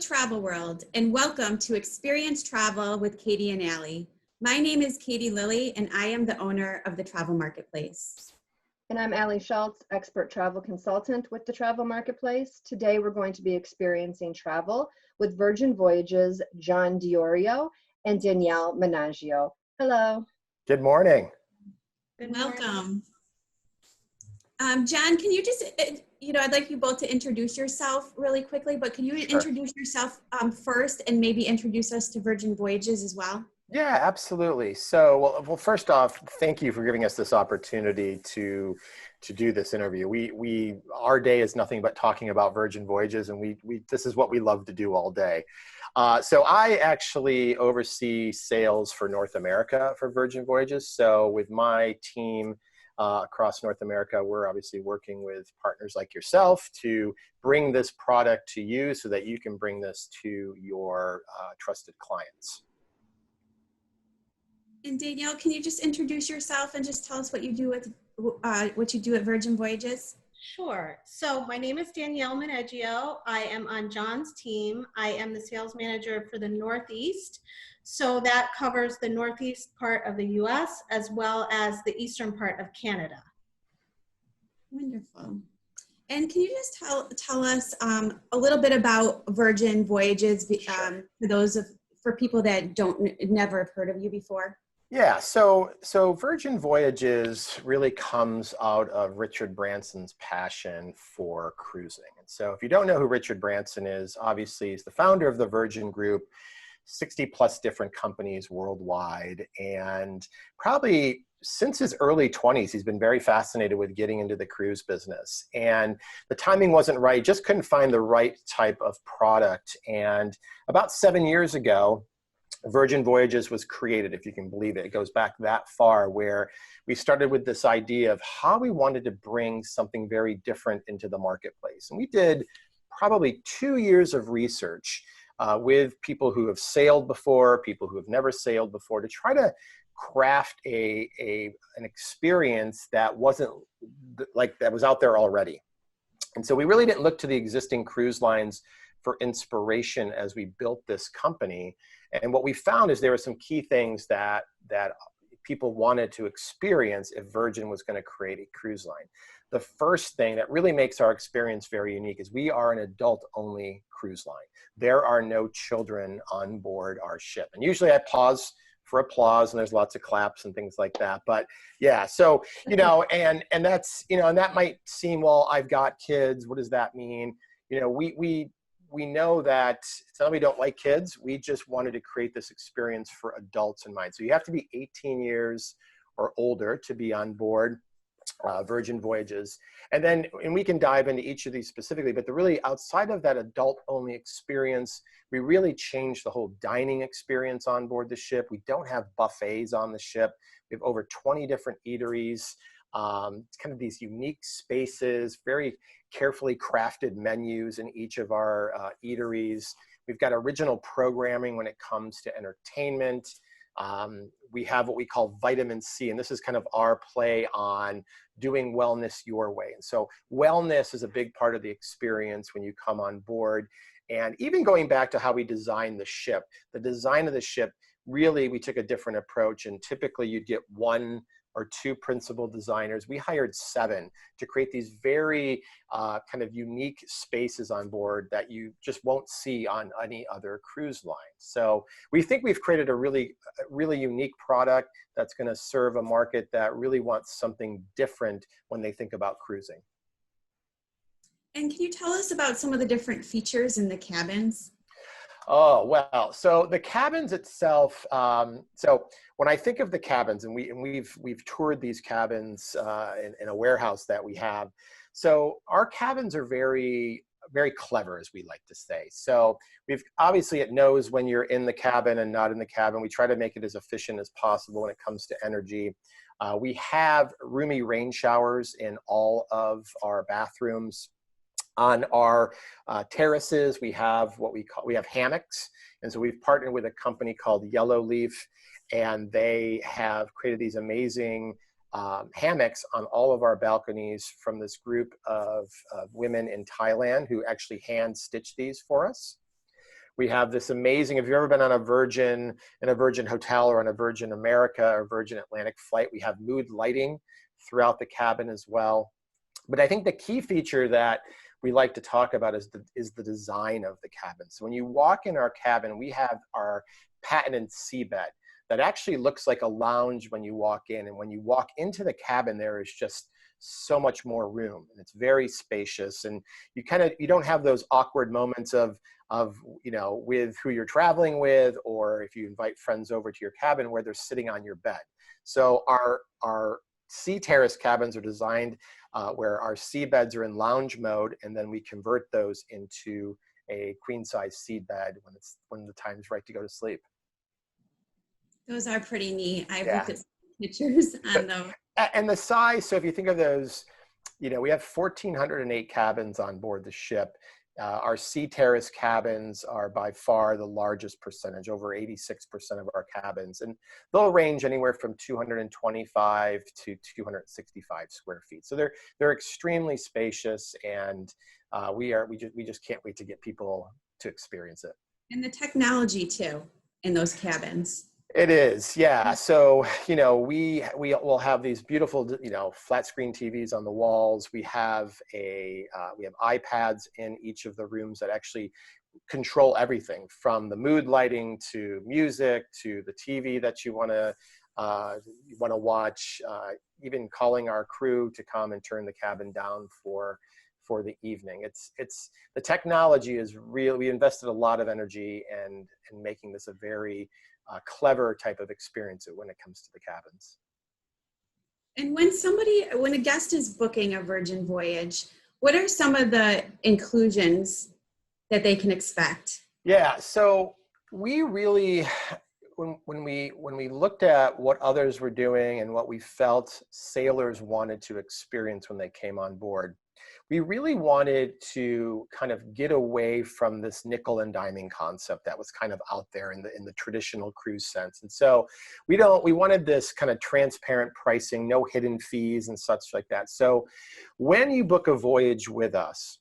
travel world, and welcome to Experience Travel with Katie and Allie. My name is Katie Lilly, and I am the owner of the Travel Marketplace. And I'm Allie Schultz, expert travel consultant with the Travel Marketplace. Today we're going to be experiencing travel with Virgin Voyages, John and Danielle Menaggio. Hello. Good morning. Welcome. John, can you just, I'd like you both to introduce yourself really quickly, but can you introduce yourself first and maybe introduce us to Virgin Voyages as well? Yeah, absolutely. So, well, first off, thank you for giving us this opportunity to do this interview. Our day is nothing but talking about Virgin Voyages, and this is what we love to do all day. So I actually oversee sales for North America for Virgin Voyages. So with my team across North America, we're obviously working with partners like yourself to bring this product to you so that you can bring this to your trusted clients. And Danielle, can you just introduce yourself and just tell us what you do at Virgin Voyages? Sure. So my name is Danielle Menaggio. I am on John's team. I am the sales manager for the Northeast. So that covers the Northeast part of the US as well as the Eastern part of Canada. Wonderful. And can you just tell us a little bit about Virgin Voyages for people that never have heard of you before? Yeah, so Virgin Voyages really comes out of Richard Branson's passion for cruising. And so if you don't know who Richard Branson is, obviously he's the founder of the Virgin Group, 60 plus different companies worldwide. And probably since his early 20s, he's been very fascinated with getting into the cruise business. And the timing wasn't right, just couldn't find the right type of product. And about 7 years ago, Virgin Voyages was created, if you can believe it. It goes back that far, where we started with this idea of how we wanted to bring something very different into the marketplace. And we did probably 2 years of research with people who have sailed before, people who have never sailed before, to try to craft an experience that wasn't like that was out there already. And so we really didn't look to the existing cruise lines for inspiration as we built this company. And what we found is there were some key things that people wanted to experience if Virgin was going to create a cruise line. The first thing that really makes our experience very unique is we are an adult-only cruise line. There are no children on board our ship. And usually I pause for applause and there's lots of claps and things like that. But yeah, so, and that's, and that might seem, well, I've got kids. What does that mean? We know that it's not that we don't like kids, we just wanted to create this experience for adults in mind. So you have to be 18 years or older to be on board Virgin Voyages. And we can dive into each of these specifically, but really outside of that adult-only experience, we really changed the whole dining experience on board the ship. We don't have buffets on the ship. We have over 20 different eateries. It's kind of these unique spaces, very carefully crafted menus in each of our eateries. We've got original programming when it comes to entertainment. We have what we call vitamin C, and this is kind of our play on doing wellness your way. And so wellness is a big part of the experience when you come on board. And even going back to how we designed the ship, the design of the ship, really we took a different approach, and typically you'd get one or two principal designers. We hired 7 to create these very kind of unique spaces on board that you just won't see on any other cruise line. So we think we've created a really unique product that's going to serve a market that really wants something different when they think about cruising. And can you tell us about some of the different features in the cabins? Oh, well, so the cabins itself, so when I think of the cabins, and we've toured these cabins in a warehouse that we have, so our cabins are very, very clever, as we like to say. So obviously it knows when you're in the cabin and not in the cabin. We try to make it as efficient as possible when it comes to energy. We have roomy rain showers in all of our bathrooms. On our terraces, we have we have hammocks. And so we've partnered with a company called Yellow Leaf, and they have created these amazing hammocks on all of our balconies from this group of women in Thailand who actually hand stitch these for us. We have this amazing, if you've ever been on in a Virgin hotel or on a Virgin America or Virgin Atlantic flight, we have mood lighting throughout the cabin as well. But I think the key feature that we like to talk about is the design of the cabin. So when you walk in our cabin, we have our patented seabed that actually looks like a lounge when you walk in. And when you walk into the cabin, there is just so much more room, and it's very spacious. And you don't have those awkward moments of with who you're traveling with, or if you invite friends over to your cabin where they're sitting on your bed. So our sea terrace cabins are designed where our sea beds are in lounge mode, and then we convert those into a queen size seed bed when the time's right to go to sleep. Those are pretty neat. I've Yeah. looked at some pictures on those. And the size, so if you think of those, we have 1,408 cabins on board the ship. Our sea terrace cabins are by far the largest percentage, over 86% of our cabins. And they'll range anywhere from 225 to 265 square feet. So they're extremely spacious, and we just can't wait to get people to experience it. And the technology too in those cabins. It is, yeah. So, we will have these beautiful, flat screen TVs on the walls. We have we have iPads in each of the rooms that actually control everything from the mood lighting to music to the TV that you want to watch, even calling our crew to come and turn the cabin down for the evening. It's the technology is real. We invested a lot of energy in making this a very clever type of experience when it comes to the cabins. And when a guest is booking a Virgin Voyage, what are some of the inclusions that they can expect? Yeah, so we really, when we looked at what others were doing and what we felt sailors wanted to experience when they came on board, we really wanted to kind of get away from this nickel and diming concept that was kind of out there in the traditional cruise sense. And so we wanted this kind of transparent pricing, no hidden fees and such like that. So when you book a voyage with us,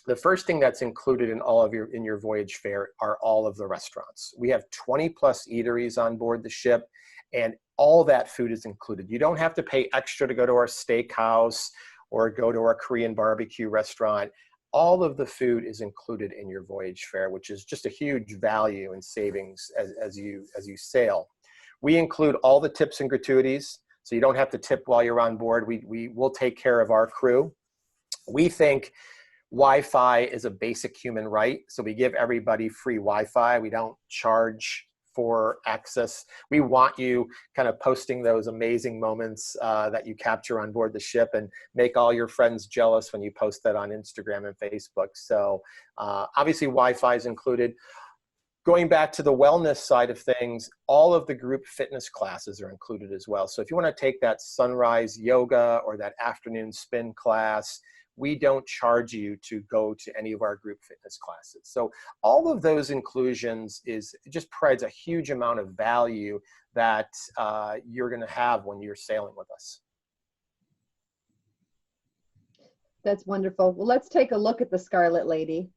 the first thing that's included in your voyage fare are all of the restaurants. We have 20 plus eateries on board the ship, and all that food is included. You don't have to pay extra to go to our steakhouse or go to our Korean barbecue restaurant. All of the food is included in your voyage fare, which is just a huge value and savings as you sail. We include all the tips and gratuities, so you don't have to tip while you're on board. We will take care of our crew. We think Wi-Fi is a basic human right, so we give everybody free Wi-Fi. We don't charge for access. We want you kind of posting those amazing moments that you capture on board the ship and make all your friends jealous when you post that on Instagram and Facebook. So obviously Wi-Fi is included. Going back to the wellness side of things, all of the group fitness classes are included as well. So if you want to take that sunrise yoga or that afternoon spin class, we don't charge you to go to any of our group fitness classes. So all of those inclusions just provides a huge amount of value that you're going to have when you're sailing with us. That's wonderful. Well, let's take a look at the Scarlet Lady.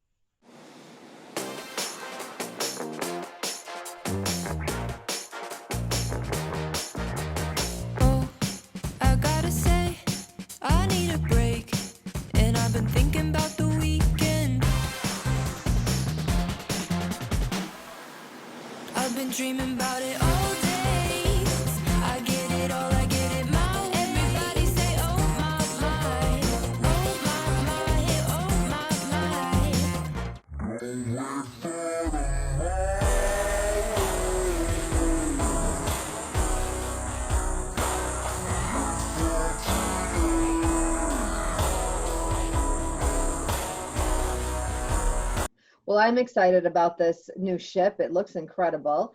Dreaming about it all day. I get it all, I get it my way. Everybody say, oh my, Well, I'm excited about this new ship. It looks incredible.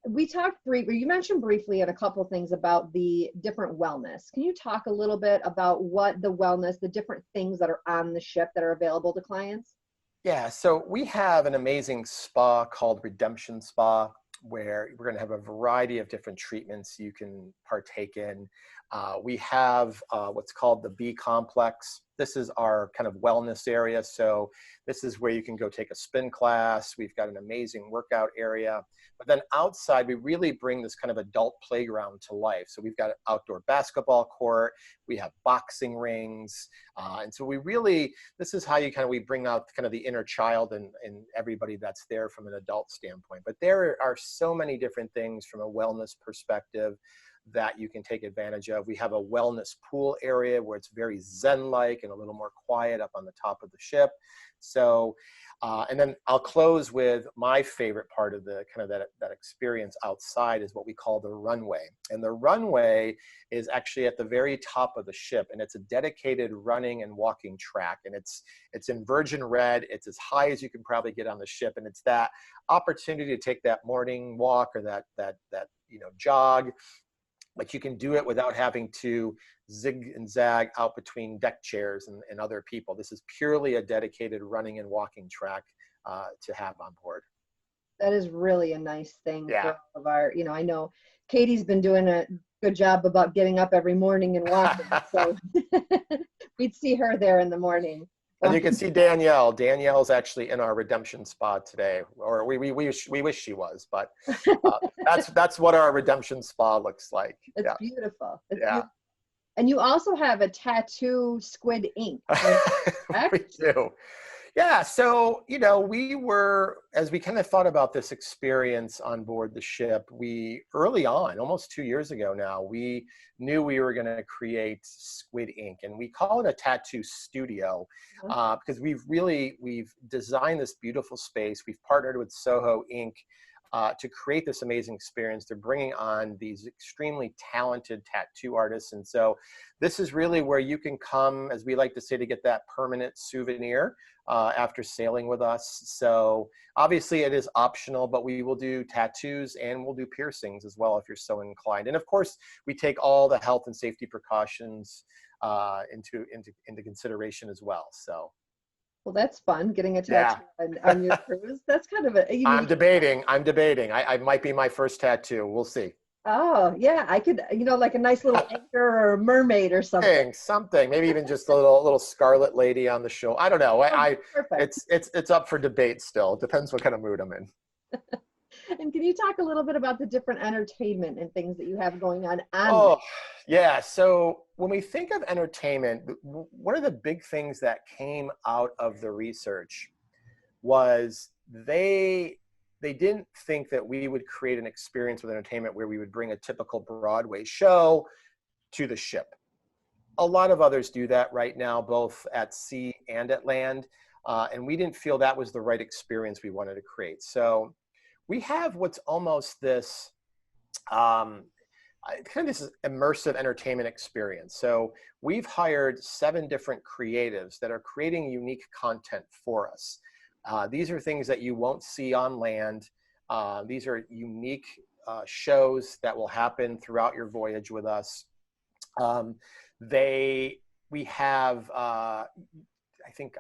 We talked briefly, you mentioned briefly in a couple of things about the different wellness. Can you talk a little bit about what the wellness, the different things that are on the ship that are available to clients? Yeah, so we have an amazing spa called Redemption Spa, where we're going to have a variety of different treatments you can partake in. We have what's called the B complex, This is our kind of wellness area. So this is where you can go take a spin class. We've got an amazing workout area. But then outside, we really bring this kind of adult playground to life. So we've got an outdoor basketball court. We have boxing rings. And so we really, this is how we bring out kind of the inner child and everybody that's there from an adult standpoint. But there are so many different things from a wellness perspective that you can take advantage of. We have a wellness pool area where it's very zen-like and a little more quiet up on the top of the ship. So, and then I'll close with my favorite part of the kind of that experience outside is what we call the runway. And the runway is actually at the very top of the ship, and it's a dedicated running and walking track. And it's in Virgin red. It's as high as you can probably get on the ship, and it's that opportunity to take that morning walk or that jog. But you can do it without having to zig and zag out between deck chairs and other people. This is purely a dedicated running and walking track to have on board. That is really a nice thing Yeah. for all of our, I know Katie's been doing a good job about getting up every morning and walking. So we'd see her there in the morning. And you can see Danielle. Danielle's actually in our redemption spa today, or we wish she was, but that's what our redemption spa looks like. It's Yeah. beautiful. It's Yeah. beautiful. And you also have a tattoo squid ink. We do. Yeah, so, as we kind of thought about this experience on board the ship, we early on, almost 2 years ago now, we knew we were going to create squid ink, and we call it a tattoo studio because we've designed this beautiful space. We've partnered with Soho Ink to create this amazing experience. They're bringing on these extremely talented tattoo artists. And so this is really where you can come, as we like to say, to get that permanent souvenir after sailing with us. So obviously it is optional, but we will do tattoos and we'll do piercings as well if you're so inclined. And of course, we take all the health and safety precautions into consideration as well. So. Well, that's fun, getting a tattoo on your cruise. That's kind of a... I'm debating. I might be my first tattoo. We'll see. Oh, yeah. I could, like a nice little anchor or a mermaid or something. Something. Maybe even just a little scarlet lady on the show. I don't know. Perfect. It's up for debate still. It depends what kind of mood I'm in. And can you talk a little bit about the different entertainment and things that you have going on? Yeah. So when we think of entertainment, one of the big things that came out of the research was they didn't think that we would create an experience with entertainment where we would bring a typical Broadway show to the ship. A lot of others do that right now, both at sea and at land. And we didn't feel that was the right experience we wanted to create. So we have what's almost this kind of this immersive entertainment experience. So we've hired 7 different creatives that are creating unique content for us. These are things that you won't see on land. These are unique shows that will happen throughout your voyage with us. We have I think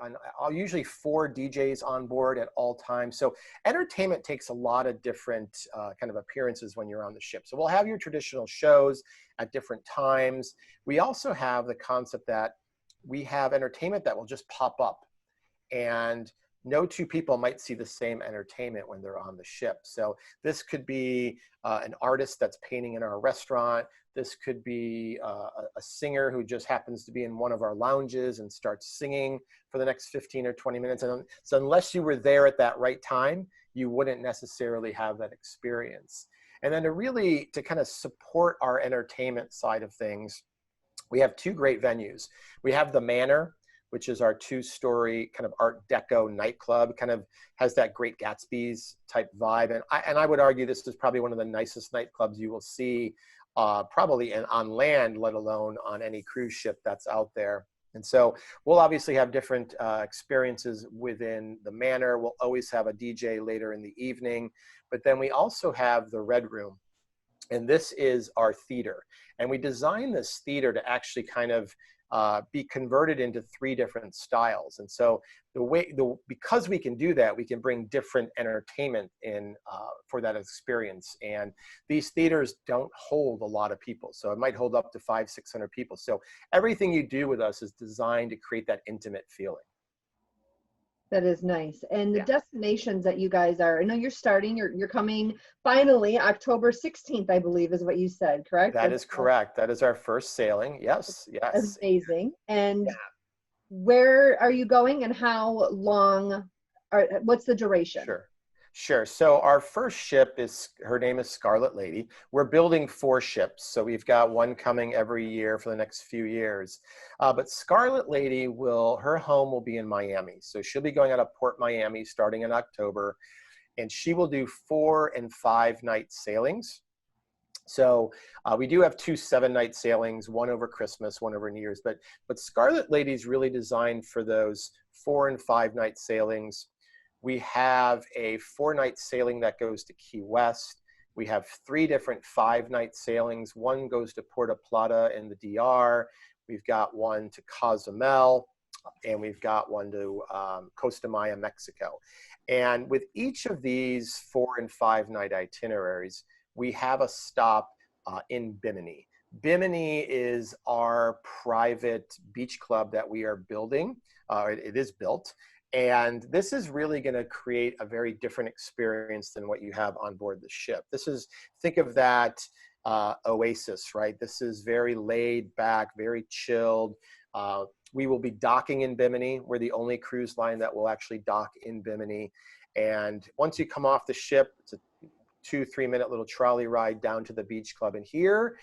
usually 4 DJs on board at all times. So entertainment takes a lot of different kind of appearances when you're on the ship. So we'll have your traditional shows at different times. We also have the concept that we have entertainment that will just pop up, and no 2 people might see the same entertainment when they're on the ship. So this could be an artist that's painting in our restaurant. This could be a singer who just happens to be in one of our lounges and starts singing for the next 15 or 20 minutes. And so unless you were there at that right time, you wouldn't necessarily have that experience. And then to kind of support our entertainment side of things, we have 2 great venues. We have the Manor, which is our 2-story kind of Art Deco nightclub, kind of has that Great Gatsby's type vibe. And I would argue this is probably one of the nicest nightclubs you will see probably on land, let alone on any cruise ship that's out there. And so we'll obviously have different experiences within the Manor. We'll always have a DJ later in the evening, but then we also have the Red Room. And this is our theater. And we designed this theater to actually kind of be converted into 3 different styles. And so because we can do that, we can bring different entertainment in for that experience. And these theaters don't hold a lot of people. So it might hold up to 500-600 people. So everything you do with us is designed to create that intimate feeling. That is nice. And the Yeah. destinations that you guys are, I know you're starting, you're coming finally October 16th, I believe is what you said, correct? That is correct. That is our first sailing. Yes, yes. Amazing. And where are you going and how long, what's the duration? Sure. Sure. So our first ship her name is Scarlet Lady. We're building 4 ships. So we've got one coming every year for the next few years. But Scarlet Lady her home will be in Miami. So she'll be going out of Port Miami starting in October. And she will do 4 and 5 night sailings. So we do have 2 7-night sailings, one over Christmas, one over New Year's. But Scarlet Lady is really designed for those 4 and 5 night sailings. We have a 4-night sailing that goes to Key West. We have 3 different 5-night sailings. One goes to Puerto Plata in the DR. We've got one to Cozumel, and we've got one to Costa Maya, Mexico. And with each of these 4 and 5-night itineraries, we have a stop in Bimini. Bimini is our private beach club that we are building. It is built. And this is really going to create a very different experience than what you have on board the ship. Think of that oasis, right? This is very laid back, very chilled. We will be docking in Bimini. We're the only cruise line that will actually dock in Bimini. And once you come off the ship, it's a 2-3 minute little trolley ride down to the beach club. And here,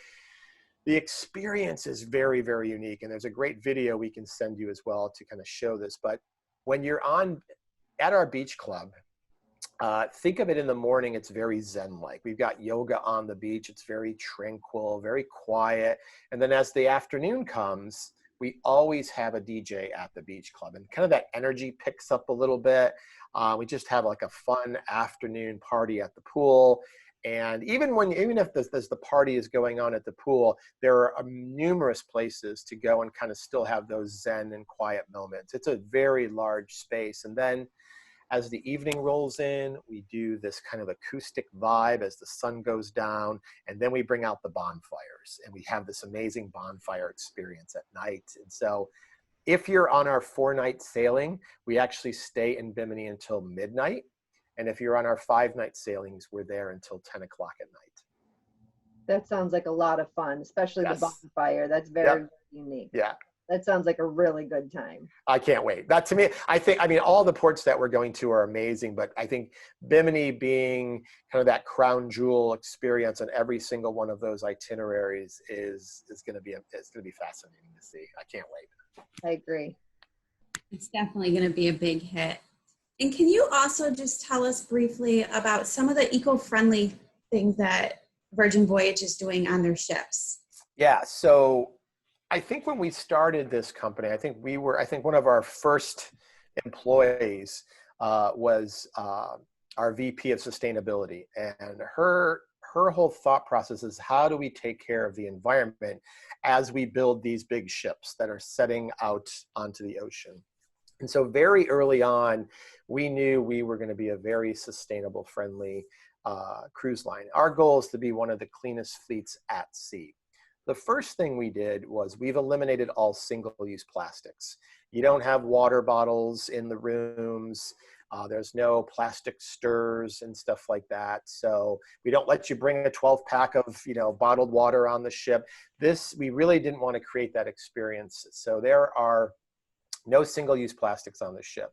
the experience is very, very unique. And there's a great video we can send you as well to kind of show this. But when you're at our beach club, think of it in the morning, it's very zen-like. We've got yoga on the beach. It's very tranquil, very quiet. And then as the afternoon comes, we always have a DJ at the beach club. And kind of that energy picks up a little bit. We just have like a fun afternoon party at the pool. And even if the party is going on at the pool, there are numerous places to go and kind of still have those zen and quiet moments. It's a very large space. And then as the evening rolls in, we do this kind of acoustic vibe as the sun goes down, and then we bring out the bonfires and we have this amazing bonfire experience at night. And so if you're on our 4-night sailing, we actually stay in Bimini until midnight. And if you're on our 5-night sailings, we're there until 10 o'clock at night. That sounds like a lot of fun, especially the bonfire. That's very unique. Yeah. That sounds like a really good time. I can't wait. That to me, I mean, all the ports that we're going to are amazing, but I think Bimini being kind of that crown jewel experience on every single one of those itineraries is going to be fascinating to see. I can't wait. I agree. It's definitely going to be a big hit. And can you also just tell us briefly about some of the eco-friendly things that Virgin Voyage is doing on their ships? Yeah, so I think when we started this company, I think one of our first employees was our VP of sustainability, and her whole thought process is, how do we take care of the environment as we build these big ships that are setting out onto the ocean? And so very early on, we knew we were going to be a very sustainable, friendly cruise line. Our goal is to be one of the cleanest fleets at sea. The first thing we did was we've eliminated all single-use plastics. You don't have water bottles in the rooms. There's no plastic stirs and stuff like that. So we don't let you bring a 12-pack of bottled water on the ship. We really didn't want to create that experience. So there are no single-use plastics on the ship.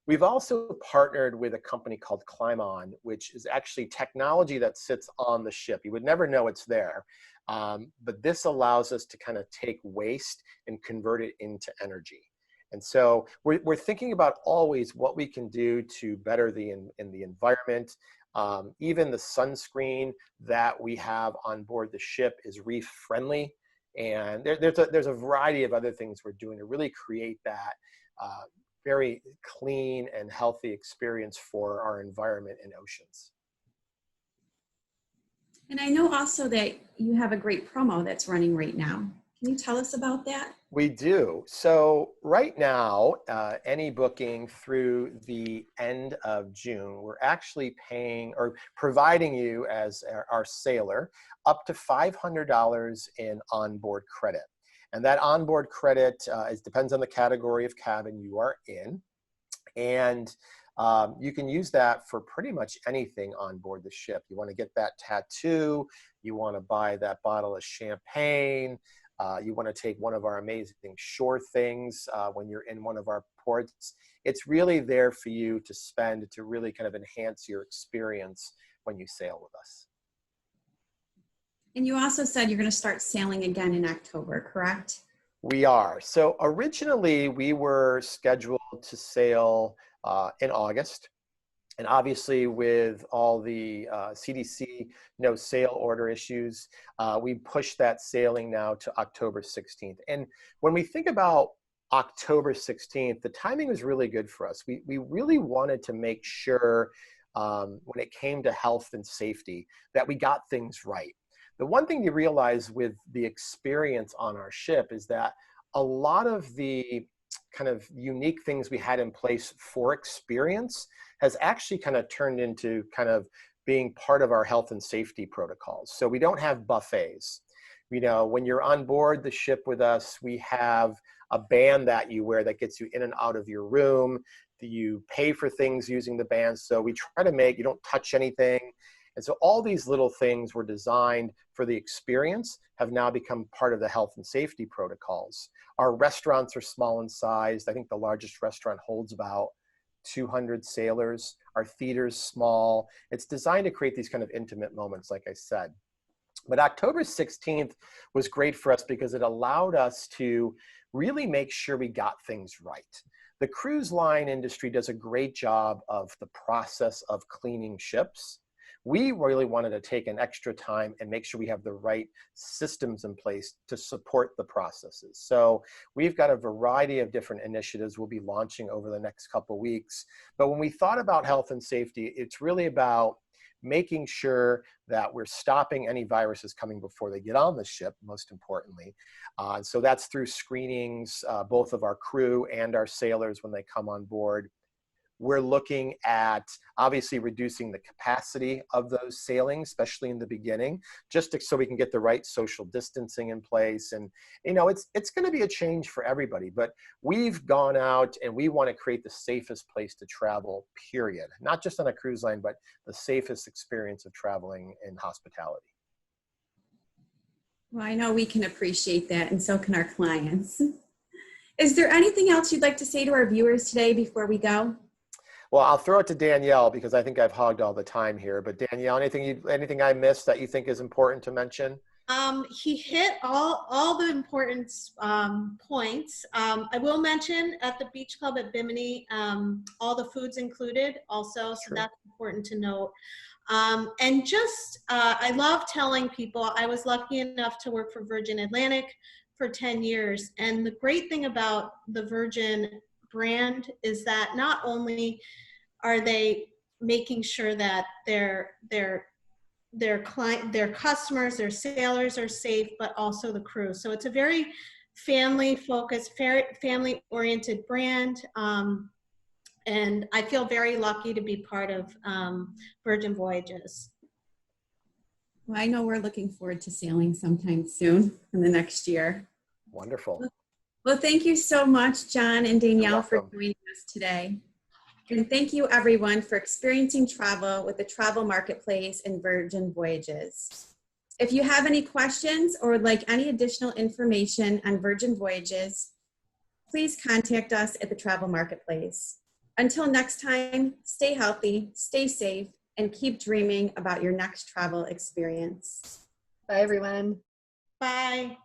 We've also partnered with a company called Climb On, which is actually technology that sits on the ship. You would never know it's there. But this allows us to kind of take waste and convert it into energy. And so we're thinking about always what we can do to better the environment. Even the sunscreen that we have on board the ship is reef friendly. And there's a variety of other things we're doing to really create that very clean and healthy experience for our environment and oceans. And I know also that you have a great promo that's running right now. Can you tell us about that? We do. So right now, any booking through the end of June, we're actually paying or providing you as our sailor up to $500 in onboard credit. And that onboard credit depends on the category of cabin you are in. And you can use that for pretty much anything on board the ship. You want to get that tattoo, you want to buy that bottle of champagne, you want to take one of our amazing shore things when you're in one of our ports. It's really there for you to spend to really kind of enhance your experience when you sail with us. And you also said you're going to start sailing again in October, correct? We are. So originally we were scheduled to sail in August. And obviously with all the CDC no sail order issues, we pushed that sailing now to October 16th. And when we think about October 16th, the timing was really good for us. We really wanted to make sure when it came to health and safety that we got things right. The one thing you realize with the experience on our ship is that a lot of the kind of unique things we had in place for experience has actually kind of turned into kind of being part of our health and safety protocols. So we don't have buffets. You know, when you're on board the ship with us, we have a band that you wear that gets you in and out of your room. You pay for things using the band. So we try to make, you don't touch anything. And so all these little things were designed for the experience have now become part of the health and safety protocols. Our restaurants are small in size. I think the largest restaurant holds about 200 sailors. Our theater's small. It's designed to create these kind of intimate moments, like I said. But October 16th was great for us because it allowed us to really make sure we got things right. The cruise line industry does a great job of the process of cleaning ships. We really wanted to take an extra time and make sure we have the right systems in place to support the processes. So we've got a variety of different initiatives we'll be launching over the next couple of weeks. But when we thought about health and safety, it's really about making sure that we're stopping any viruses coming before they get on the ship, most importantly. So that's through screenings, both of our crew and our sailors when they come on board. We're looking at obviously reducing the capacity of those sailings, especially in the beginning, just so we can get the right social distancing in place. And, you know, it's going to be a change for everybody, but we've gone out and we want to create the safest place to travel, period. Not just on a cruise line, but the safest experience of traveling in hospitality. Well, I know we can appreciate that, and so can our clients. Is there anything else you'd like to say to our viewers today before we go? Well, I'll throw it to Danielle because I think I've hogged all the time here. But Danielle, anything I missed that you think is important to mention? He hit all the important points. I will mention at the beach club at Bimini, all the food's included also, so that's important to note. And just, I love telling people, I was lucky enough to work for Virgin Atlantic for 10 years. And the great thing about the Virgin brand is that not only are they making sure that their customers, their sailors are safe, but also the crew. So it's a very family focused, family oriented brand. And I feel very lucky to be part of Virgin Voyages. Well, I know we're looking forward to sailing sometime soon in the next year. Wonderful. Well, thank you so much, John and Danielle, for joining us today. And thank you, everyone, for experiencing travel with the Travel Marketplace and Virgin Voyages. If you have any questions or would like any additional information on Virgin Voyages, please contact us at the Travel Marketplace. Until next time, stay healthy, stay safe, and keep dreaming about your next travel experience. Bye, everyone. Bye.